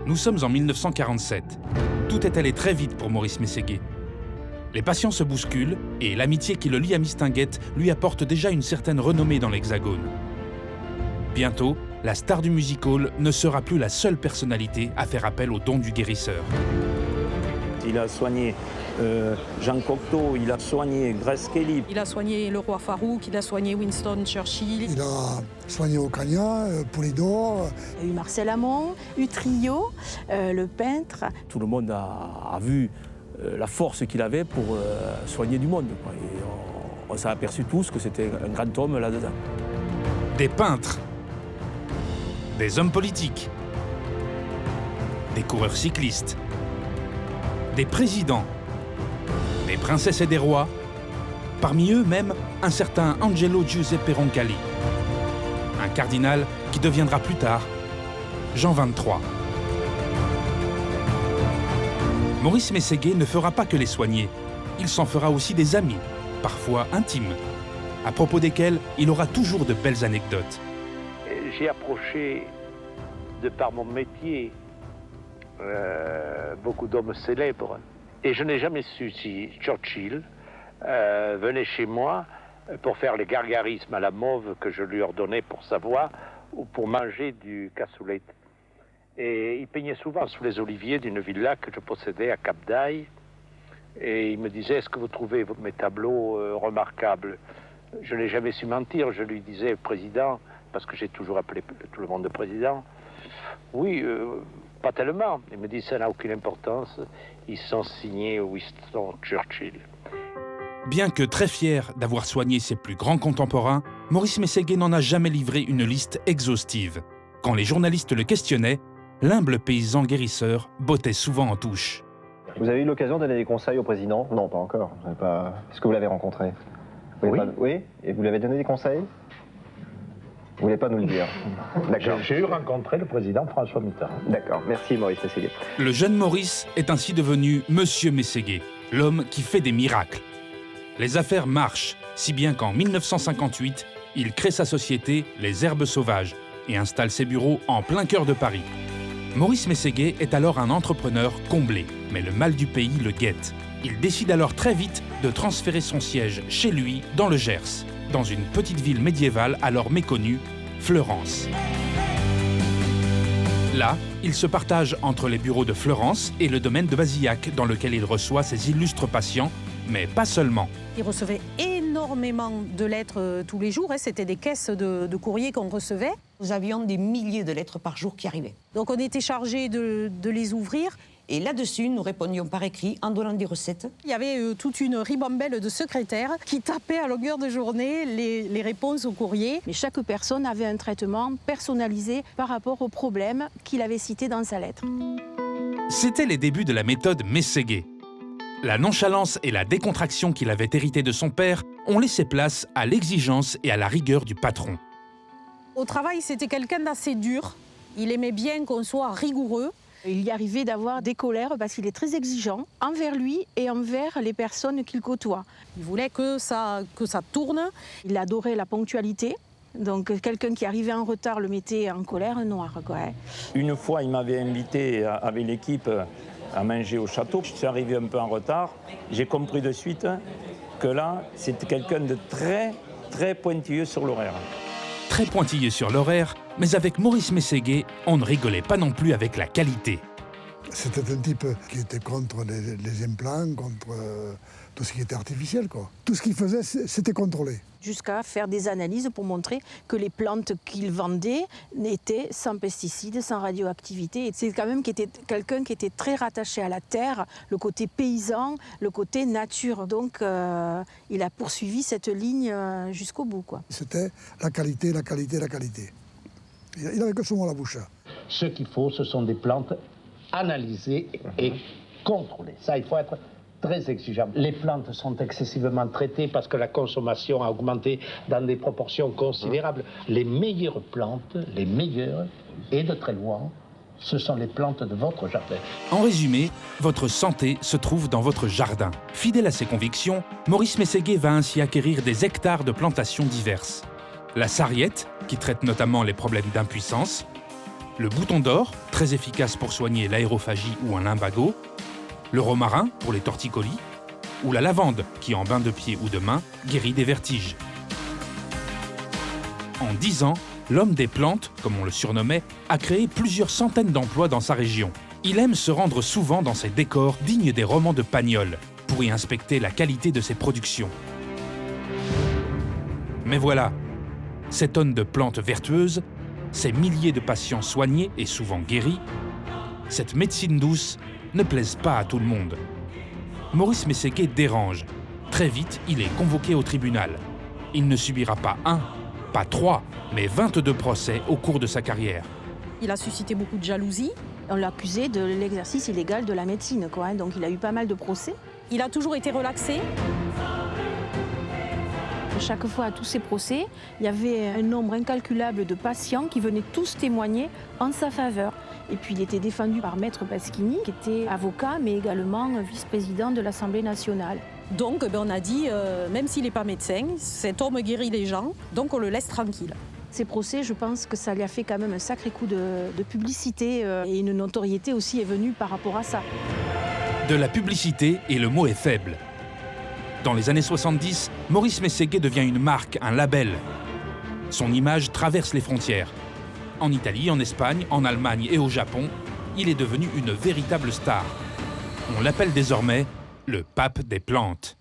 Nous sommes en 1947. Tout est allé très vite pour Maurice Meseguer. Les patients se bousculent et l'amitié qui le lie à Mistinguett lui apporte déjà une certaine renommée dans l'Hexagone. Bientôt, la star du music-hall ne sera plus la seule personnalité à faire appel au don du guérisseur. Il a soigné Jean Cocteau, il a soigné Grace Kelly. Il a soigné le roi Farouk, il a soigné Winston Churchill. Il a soigné Ocaña, Poulidor. Il y a eu Marcel Amont, Utrillo, le peintre. Tout le monde a vu la force qu'il avait pour soigner du monde, quoi. Et on s'est aperçu tous que c'était un grand homme là-dedans. Des peintres, des hommes politiques, des coureurs cyclistes, des présidents, des princesses et des rois, parmi eux même un certain Angelo Giuseppe Roncalli, un cardinal qui deviendra plus tard Jean XXIII. Maurice Meseguer ne fera pas que les soigner, il s'en fera aussi des amis, parfois intimes, à propos desquels il aura toujours de belles anecdotes. J'ai approché, de par mon métier, beaucoup d'hommes célèbres. Et je n'ai jamais su si Churchill venait chez moi pour faire les gargarismes à la mauve que je lui ordonnais pour sa voix ou pour manger du cassoulet. Et il peignait souvent sous les oliviers d'une villa que je possédais à Cap d'Aille. Et il me disait, est-ce que vous trouvez mes tableaux remarquables? Je n'ai jamais su mentir. Je lui disais, président, parce que j'ai toujours appelé tout le monde président, oui, pas tellement. Il me dit, ça n'a aucune importance. Ils sont signés Winston Churchill. Bien que très fier d'avoir soigné ses plus grands contemporains, Maurice Meseguer n'en a jamais livré une liste exhaustive. Quand les journalistes le questionnaient, l'humble paysan guérisseur bottait souvent en touche. Vous avez eu l'occasion de donner des conseils au président? Non, pas encore. Est-ce que vous l'avez rencontré? Oui. Oui. Et vous lui avez donné des conseils? Vous voulez pas nous le dire? D'accord. J'ai eu rencontré le président François Mitterrand. D'accord. Merci Maurice Meseguer. Le jeune Maurice est ainsi devenu Monsieur Meseguer, l'homme qui fait des miracles. Les affaires marchent, si bien qu'en 1958, il crée sa société Les Herbes Sauvages et installe ses bureaux en plein cœur de Paris. Maurice Meseguer est alors un entrepreneur comblé, mais le mal du pays le guette. Il décide alors très vite de transférer son siège chez lui, dans le Gers, dans une petite ville médiévale alors méconnue, Fleurance. Là, il se partage entre les bureaux de Fleurance et le domaine de Bazillac, dans lequel il reçoit ses illustres patients, mais pas seulement. Il recevait énormément de lettres tous les jours. C'était des caisses de courrier qu'on recevait. Nous avions des milliers de lettres par jour qui arrivaient. Donc on était chargé de les ouvrir. Et là-dessus, nous répondions par écrit en donnant des recettes. Il y avait toute une ribambelle de secrétaires qui tapaient à longueur de journée les réponses au courrier. Mais chaque personne avait un traitement personnalisé par rapport au problème qu'il avait cité dans sa lettre. C'était les débuts de la méthode Meseguer. La nonchalance et la décontraction qu'il avait héritée de son père ont laissé place à l'exigence et à la rigueur du patron. Au travail, c'était quelqu'un d'assez dur. Il aimait bien qu'on soit rigoureux. Il y arrivait d'avoir des colères parce qu'il est très exigeant envers lui et envers les personnes qu'il côtoie. Il voulait que ça tourne. Il adorait la ponctualité. Donc quelqu'un qui arrivait en retard le mettait en colère noire, quoi. Une fois, il m'avait invité avec l'équipe à manger au château. Je suis arrivé un peu en retard. J'ai compris de suite que là, c'était quelqu'un de très, très pointilleux sur l'horaire. Très pointilleux sur l'horaire, mais avec Maurice Meseguer, on ne rigolait pas non plus avec la qualité. C'était un type qui était contre les implants, contre tout ce qui était artificiel, quoi. Tout ce qu'il faisait, c'était contrôlé. Jusqu'à faire des analyses pour montrer que les plantes qu'il vendait étaient sans pesticides, sans radioactivité. C'est quand même quelqu'un qui était très rattaché à la terre, le côté paysan, le côté nature. Donc il a poursuivi cette ligne jusqu'au bout, quoi. C'était la qualité, la qualité, la qualité. Il n'avait que ce mot à la bouche. Ce qu'il faut, ce sont des plantes analysées et contrôlées. Ça, il faut être très exigeant. Les plantes sont excessivement traitées parce que la consommation a augmenté dans des proportions considérables. Les meilleures plantes, les meilleures, et de très loin, ce sont les plantes de votre jardin. En résumé, votre santé se trouve dans votre jardin. Fidèle à ses convictions, Maurice Meseguer va ainsi acquérir des hectares de plantations diverses. La sarriette, qui traite notamment les problèmes d'impuissance, le bouton d'or, très efficace pour soigner l'aérophagie ou un lumbago, le romarin pour les torticolis, ou la lavande qui, en bain de pied ou de main, guérit des vertiges. En 10 ans, l'homme des plantes, comme on le surnommait, a créé plusieurs centaines d'emplois dans sa région. Il aime se rendre souvent dans ses décors dignes des romans de Pagnol pour y inspecter la qualité de ses productions. Mais voilà, ces tonnes de plantes vertueuses, ces milliers de patients soignés et souvent guéris, cette médecine douce ne plaise pas à tout le monde. Maurice Mességuet dérange. Très vite, il est convoqué au tribunal. Il ne subira pas 1, pas 3, mais 22 procès au cours de sa carrière. Il a suscité beaucoup de jalousie. On l'a accusé de l'exercice illégal de la médecine, quoi, hein, donc il a eu pas mal de procès. Il a toujours été relaxé. Chaque fois, à tous ces procès, il y avait un nombre incalculable de patients qui venaient tous témoigner en sa faveur. Et puis il était défendu par Maître Pasquini, qui était avocat, mais également vice-président de l'Assemblée nationale. Donc on a dit, même s'il n'est pas médecin, cet homme guérit les gens, donc on le laisse tranquille. Ces procès, je pense que ça lui a fait quand même un sacré coup de publicité et une notoriété aussi est venue par rapport à ça. De la publicité, et le mot est faible. Dans les années 70, Maurice Mességuet devient une marque, un label. Son image traverse les frontières. En Italie, en Espagne, en Allemagne et au Japon, il est devenu une véritable star. On l'appelle désormais le pape des plantes.